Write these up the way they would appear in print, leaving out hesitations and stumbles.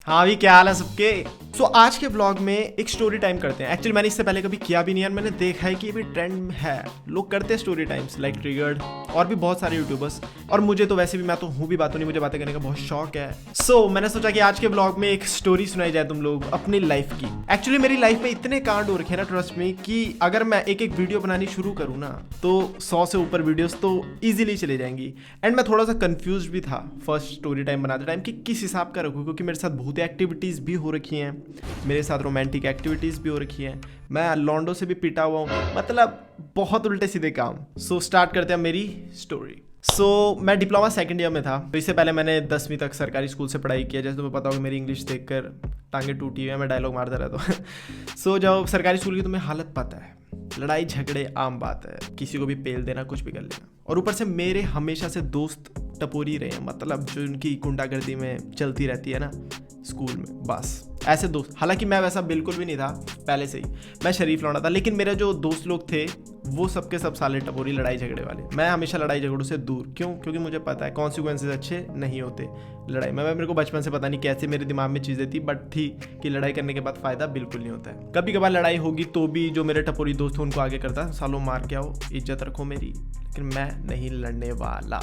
हाँ भी, क्या हाल है सबके। आज के ब्लॉग में एक स्टोरी टाइम करते हैं। एक्चुअली मैंने इससे पहले कभी किया भी नहीं है, मैंने देखा है कि ये भी ट्रेंड है, लोग करते हैं स्टोरी टाइम्स लाइक ट्रिगर्ड और भी बहुत सारे यूट्यूबर्स। और मुझे तो वैसे भी, मैं तो हूँ भी बातों नहीं, मुझे बातें करने का बहुत शौक है। मैंने सोचा कि आज के ब्लॉग में एक स्टोरी सुनाई जाए तुम लोग अपनी लाइफ की। एक्चुअली मेरी लाइफ में इतने कांड हो रखे हैं ना, ट्रस्ट में, कि अगर मैं एक एक वीडियो बनानी शुरू करूँ ना तो 100 से ऊपर वीडियोस तो ईजिली चले जाएंगी। एंड मैं थोड़ा सा कंफ्यूज भी था फर्स्ट स्टोरी टाइम बनाते टाइम कि किस हिसाब का रखूँ, क्योंकि मेरे साथ बहुत एक्टिविटीज़ भी हो रखी हैं, मेरे साथ रोमांटिक एक्टिविटीज़ भी हो रखी हैं, मैं लॉन्डो से भी पिटा हुआ हूँ, मतलब बहुत उल्टे सीधे काम। स्टार्ट करते हैं मेरी स्टोरी। मैं डिप्लोमा सेकंड ईयर में था। तो इससे पहले मैंने 10वीं तक सरकारी स्कूल से पढ़ाई किया। जैसे तुम्हें पता होगा मेरी इंग्लिश देखकर टांगे टूटी हुई है, मैं डायलॉग मारता रहता हूँ। जब सरकारी स्कूल की तुम्हें हालत पता है, लड़ाई झगड़े आम बात है, किसी को भी पेल देना, कुछ भी कर लेना। और ऊपर से मेरे हमेशा से दोस्त टपोरी रहे हैं, मतलब जो उनकी गुंडागर्दी में चलती रहती है ना स्कूल में, बस ऐसे दोस्त। हालांकि मैं वैसा बिल्कुल भी नहीं था पहले से ही, मैं शरीफ लौंडा था, लेकिन मेरे जो दोस्त लोग थे वो सबके सब साले टपोरी, लड़ाई झगड़े वाले। मैं हमेशा लड़ाई झगड़ों से दूर। क्यों? क्योंकि मुझे पता है कॉन्सिक्वेंसेस अच्छे नहीं होते लड़ाई में। मेरे को बचपन से पता नहीं कैसे मेरे दिमाग में चीज़ें थी, बट थी कि लड़ाई करने के बाद फ़ायदा बिल्कुल नहीं होता है। कभी कभार लड़ाई होगी तो भी जो मेरे टपोरी दोस्त हैं उनको आगे करता, सालों मार के आओ, इज्जत रखो मेरी, लेकिन मैं नहीं लड़ने वाला।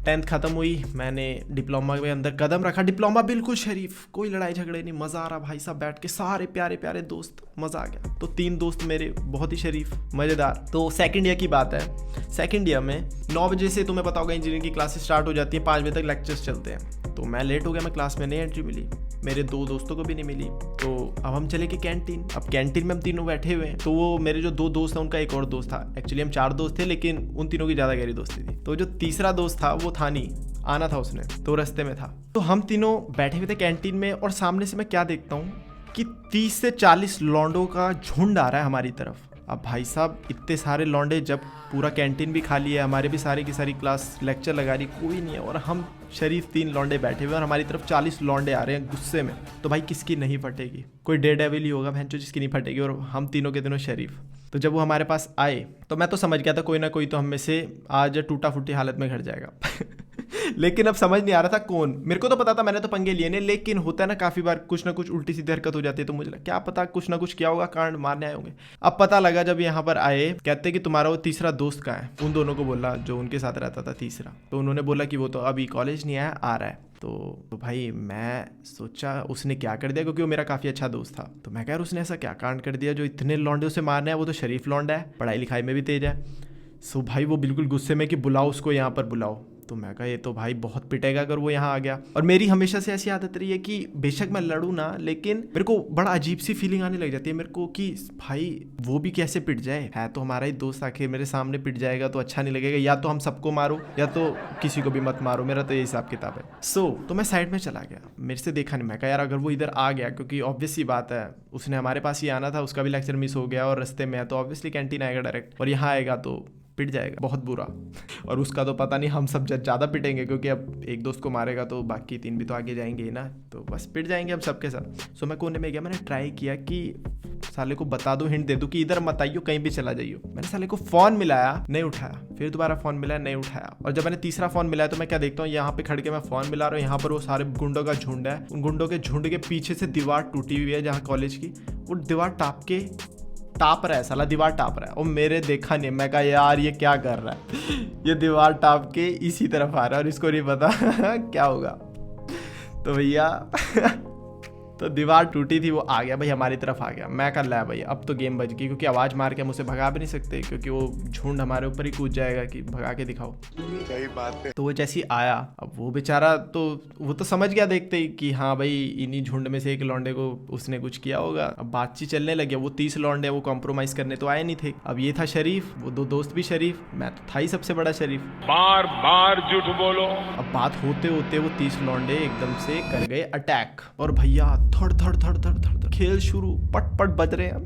10th खत्म हुई, मैंने डिप्लोमा में अंदर कदम रखा। डिप्लोमा बिल्कुल शरीफ, कोई लड़ाई झगड़े नहीं, मज़ा आ रहा भाई साहब, बैठ के सारे प्यारे प्यारे दोस्त, मज़ा आ गया। तो 3 दोस्त मेरे बहुत ही शरीफ, मज़ेदार। तो सेकंड ईयर की बात है। सेकंड ईयर में 9 बजे से, तुम्हें पता होगा इंजीनियरिंग की क्लासेस स्टार्ट हो जाती हैं, 5 बजे तक लेक्चर्स चलते हैं। तो मैं लेट हो गया, मैं क्लास में नहीं एंट्री मिली, मेरे 2 दोस्तों को भी नहीं मिली। तो अब हम चले गए कैंटीन। अब कैंटीन में हम तीनों बैठे हुए हैं। तो वो मेरे जो 2 दोस्त हैं, उनका एक और दोस्त था। एक्चुअली हम 4 दोस्त थे, लेकिन उन तीनों की ज़्यादा गहरी दोस्ती थी। तो जो तीसरा दोस्त था वो था नहीं, आना था उसने, तो रास्ते में था। तो हम तीनों बैठे हुए थे कैंटीन में, और सामने से मैं क्या देखता हूँ कि 30 से 40 लौंडों का झुंड आ रहा है हमारी तरफ। अब भाई साहब इतने सारे लौंडे, जब पूरा कैंटीन भी खाली है, हमारे भी सारी की सारी क्लास लेक्चर लगा रही, कोई नहीं है, और हम शरीफ 3 लौंडे बैठे हुए, और हमारी तरफ 40 लौंडे आ रहे हैं गुस्से में। तो भाई किसकी नहीं फटेगी? कोई डेड डेविल ही होगा भैंचो जिसकी नहीं फटेगी, और हम तीनों के तीनों शरीफ। तो जब वो हमारे पास आए तो मैं तो समझ गया था कोई ना कोई तो हम में से आज टूटा फूटी हालत में घर जाएगा। लेकिन अब समझ नहीं आ रहा था कौन। मेरे को तो पता था, मैंने तो पंगे लिए नहीं, लेकिन होता है ना काफ़ी बार कुछ ना कुछ उल्टी सीधी हरकत हो जाती है, तो मुझे लगा क्या पता कुछ ना कुछ किया होगा, कांड मारने आए होंगे। अब पता लगा जब यहाँ पर आए, कहते कि तुम्हारा वो तीसरा दोस्त कहाँ है। उन दोनों को बोला जो उनके साथ रहता था तीसरा। तो उन्होंने बोला कि वो तो अभी कॉलेज नहीं आया, आ रहा है। तो भाई मैं सोचा उसने क्या कर दिया, क्योंकि वो मेरा काफ़ी अच्छा दोस्त था। तो मैं कह रहा उसने ऐसा क्या कांड कर दिया जो इतने लौंडे उसे मारना है, वो तो शरीफ लौंडा है, पढ़ाई लिखाई में भी तेज है। भाई वो बिल्कुल गुस्से में कि बुलाओ उसको, यहाँ पर बुलाओ। तो मैं कहा ये तो भाई बहुत पिटेगा अगर वो यहाँ आ गया। और मेरी हमेशा से ऐसी आदत रही है कि बेशक मैं लड़ूँ ना, लेकिन मेरे को बड़ा अजीब सी फीलिंग आने लग जाती है मेरे को कि भाई वो भी कैसे पिट जाए, है तो हमारा ही दोस्त, आखिर मेरे सामने पिट जाएगा तो अच्छा नहीं लगेगा। या तो हम सबको मारो या तो किसी को भी मत मारो, मेरा तो ये हिसाब किताब है। तो मैं साइड में चला गया, मेरे से देखा नहीं। मैं कहा यार अगर वो इधर आ गया, क्योंकि ऑब्वियस सी बात है उसने हमारे पास ही आना था, उसका भी लेक्चर मिस हो गया और रास्ते में है, तो ऑब्वियसली कैंटीन आएगा डायरेक्ट, और यहाँ आएगा तो पिट जाएगा बहुत बुरा। और उसका तो पता नहीं, हम सब ज़्यादा पिटेंगे, क्योंकि अब एक दोस्त को मारेगा तो बाकी 3 भी तो आगे जाएंगे ही ना, तो बस पिट जाएंगे हम सबके साथ। मैं कोने में गया, मैंने ट्राई किया कि साले को बता दूं, हिंट दे दूं कि इधर मत आइयो, कहीं भी चला जाइयो। मैंने साले को फ़ोन मिलाया, नहीं उठाया, फिर दोबारा फ़ोन मिलाया, नहीं उठाया। और जब मैंने तीसरा फ़ोन मिलाया तो मैं क्या देखता हूँ, यहाँ पे खड़ के मैं फ़ोन मिला रहा हूँ, यहाँ पर वो सारे गुंडों का झुंड है। उन गुंडों के झुंड के पीछे से दीवार टूटी हुई है जहाँ कॉलेज की, वो दीवार टाप रहा है, साला दीवार टाप रहा है। और मेरे देखा नहीं, मैं कहा यार ये क्या कर रहा है, ये दीवार टाप के इसी तरफ आ रहा है और इसको नहीं पता क्या होगा। तो भैया तो दीवार टूटी थी, वो आ गया भाई, हमारी तरफ आ गया। मैं कर लाया भाई अब तो गेम बच गई, क्योंकि आवाज़ मार के हम उसे भगा भी नहीं सकते, क्योंकि वो झुंड हमारे ऊपर ही कूद जाएगा कि भगा के दिखाओ। सही बात है। तो वो जैसे ही आया, अब वो बेचारा तो वो तो समझ गया देखते ही कि हाँ भाई इन्हीं झुंड में से एक लौंडे को उसने कुछ किया होगा। अब बातचीत चलने लगी। वो 30 लौंडे वो कॉम्प्रोमाइज़ करने तो आए नहीं थे। अब ये था शरीफ, वो 2 दोस्त भी शरीफ, मैं तो था ही सबसे बड़ा शरीफ। बार बार झूठ बोलो। अब बात होते होते वो 30 लौंडे एकदम से कर गए अटैक, और भैया थड़ थड़ थड़ थड़ थड़ खेल शुरू, पट पट बज रहे हैं।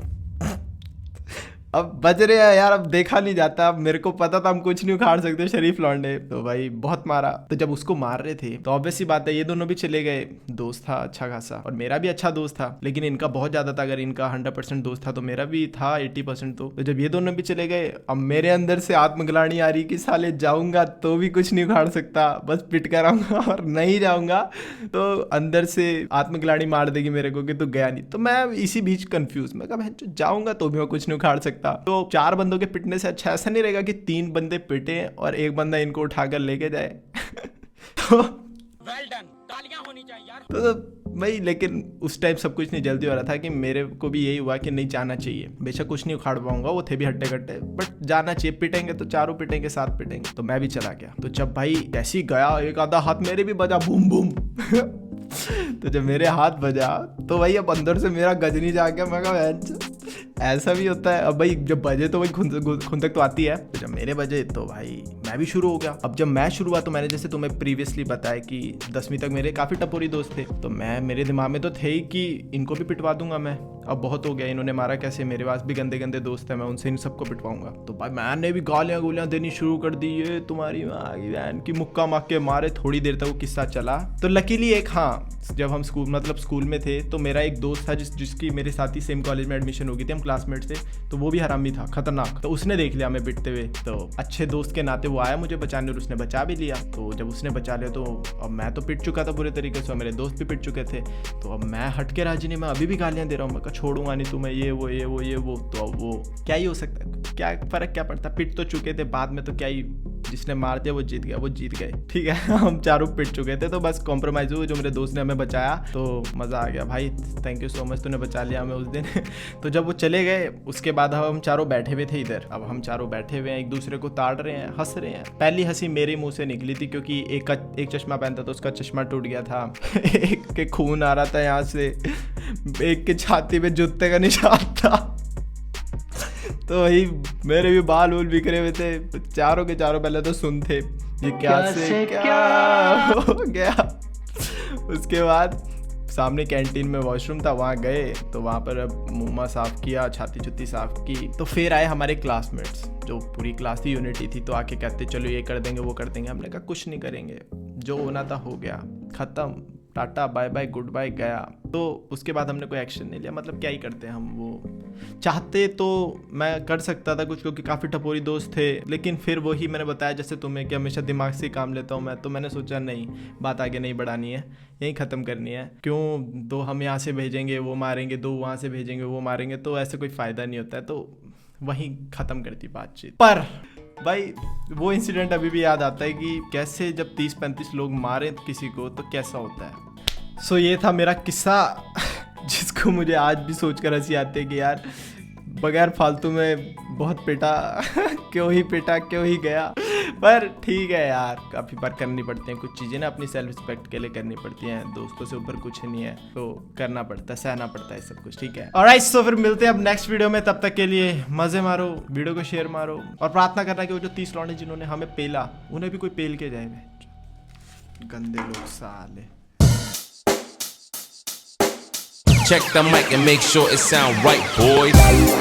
अब बज रहे हैं यार, अब देखा नहीं जाता। अब मेरे को पता था हम कुछ नहीं उखाड़ सकते शरीफ लौंडे, तो भाई बहुत मारा। तो जब उसको मार रहे थे तो ऑब्वियस सी बात है ये दोनों भी चले गए। दोस्त था अच्छा खासा और मेरा भी अच्छा दोस्त था, लेकिन इनका बहुत ज्यादा था। अगर इनका 100% दोस्त था तो मेरा भी था 80%। तो जब ये दोनों भी चले गए, अब मेरे अंदर से आत्मग्लानि आ रही कि साले जाऊंगा तो भी कुछ नहीं उखाड़ सकता, बस पिट कर आऊंगा, और नहीं जाऊंगा तो अंदर से आत्मग्लानि मार देगी मेरे को कि तू गया नहीं। तो मैं इसी बीच कंफ्यूज, मैं कहा जाऊंगा तो भी मैं कुछ नहीं उखाड़ सकता। तो 4 बंदों के पिटने से अच्छा ऐसा नहीं रहेगा कि 3 बंदे पिटे और एक बंदा इनको उठाकर लेके जाए। तो वेल डन, तालियां होनी चाहिए यार। तो भाई, लेकिन उस टाइम सब कुछ नहीं जल्दी हो रहा था कि मेरे को भी यही हुआ कि नहीं जाना चाहिए। बेशक कुछ नहीं उखाड़ पाऊंगा, वो थे भी हट्टे कट्टे, बट जाना चाहिए। पिटेंगे तो चारों पिटेंगे, 7 पिटेंगे। तो मैं भी चला गया। तो जब भाई जैसे ही गया, एक आधा हाथ मेरे भी बजा, बूम बूम। तो जब मेरे हाथ बजा तो भाई अब अंदर से मेरा गजनी जा गया। मैं कहा ऐसा भी होता है। अब भाई जब बजे तो भाई खुंदक तो आती है। तो जब मेरे बजे तो भाई मैं भी शुरू हो गया। अब जब मैं शुरू हुआ तो मैंने जैसे तुम्हें प्रीवियसली बताया कि 10वीं तक मेरे काफ़ी टपोरी दोस्त थे। तो मेरे दिमाग में तो थे ही कि इनको भी पिटवा दूंगा मैं। अब बहुत हो गया, इन्होंने मारा कैसे, मेरे पास भी गंदे गंदे दोस्त हैं, मैं उनसे इन सबको पिटवाऊंगा। तो भाई मैंने भी गालियाँ गुलियाँ देनी शुरू कर दी। ये तुम्हारी माँ की बहन की, मुक्का मार के मारे। थोड़ी देर तक वो किस्सा चला। तो लकीली एक, हाँ, जब हम स्कूल में थे तो मेरा एक दोस्त था जिसकी मेरे साथ ही सेम कॉलेज में एडमिशन हो गई थी, हम क्लासमेट थे। तो वो भी हरामी था, खतरनाक। तो उसने देख लिया हमें पिटते हुए, तो अच्छे दोस्त के नाते वो आया मुझे बचाने और उसने बचा भी लिया। तो जब उसने बचा लिया तो अब मैं तो पिट चुका था बुरे तरीके से, मेरे दोस्त भी पिट चुके थे। तो अब मैं हट के राजी नहीं, मैं अभी भी गालियाँ दे रहा हूँ। मैं कहा छोड़ूंगा नहीं तुम्हें, ये वो। तो अब वो क्या ही हो सकता है, क्या फर्क क्या पड़ता, पिट तो चुके थे। बाद में तो क्या ही, जिसने मार दिया वो जीत गया, वो जीत गए, ठीक है। हम चारों पिट चुके थे तो बस कॉम्प्रोमाइज हुए। जो मेरे दोस्त ने हमें बचाया तो मज़ा आ गया भाई, थैंक यू सो मच, तूने बचा लिया हमें उस दिन। तो जब वो चले गए उसके बाद हम चारों बैठे हुए थे इधर। अब हम चारों बैठे हुए हैं, एक दूसरे को ताड़ रहे हैं, हंस रहे हैं। पहली हंसी मेरे मुंह से निकली थी क्योंकि एक चश्मा पहनता था, उसका चश्मा टूट गया था। एक के खून आ रहा था यहाँ से, एक के छाती पे जूते का निशान था। तो वही मेरे भी बाल वूल बिखरे हुए थे। तो चारों के चारों पहले तो सुन थे, ये क्या हो गया। उसके बाद सामने कैंटीन में वॉशरूम था, वहाँ गए तो वहाँ पर अब मुँह साफ किया, छाती छुत्ती साफ की। तो फिर आए हमारे क्लासमेट्स, जो पूरी क्लास की यूनिटी थी। तो आके कहते चलो ये कर देंगे वो कर देंगे। हमने कहा कुछ नहीं करेंगे, जो होना था हो गया, खत्म, tata bye bye goodbye, गया। तो उसके बाद हमने कोई एक्शन नहीं लिया। मतलब क्या ही करते हैं हम, वो चाहते तो मैं कर सकता था कुछ, क्योंकि काफ़ी टपोरी दोस्त थे। लेकिन फिर वही मैंने बताया जैसे तुम्हें कि हमेशा दिमाग से काम लेता हूँ मैं। तो मैंने सोचा नहीं, बात आगे नहीं बढ़ानी है, यहीं ख़त्म करनी है। क्यों, दो हम यहाँ से भेजेंगे वो मारेंगे, दो वहाँ से भेजेंगे वो मारेंगे, तो ऐसे कोई फ़ायदा नहीं होता है। तो वहीं ख़त्म करती बातचीत। पर भाई वो इंसिडेंट अभी भी याद आता है कि कैसे जब 30-35 लोग मारे किसी को तो कैसा होता है। सो ये था मेरा किस्सा, जिसको मुझे आज भी सोचकर हंसी आती है कि यार बगैर फालतू में बहुत पिटा, क्यों ही गया। पर ठीक है यार, काफ़ी बार करनी पड़ती हैं कुछ चीज़ें ना, अपनी सेल्फ रिस्पेक्ट के लिए करनी पड़ती हैं। दोस्तों से ऊपर कुछ नहीं है, तो करना पड़ता है, सहना पड़ता है सब कुछ, ठीक है। ऑलराइट, सो फिर मिलते हैं अब नेक्स्ट वीडियो में। तब तक के लिए मज़े मारो, वीडियो को शेयर मारो और प्रार्थना करना कि वो जो 30 लौंडे जिन्होंने हमें पेला, उन्हें भी कोई पेल के जाए। गंदे लोग साले। Check the mic and make sure it sound right, boys.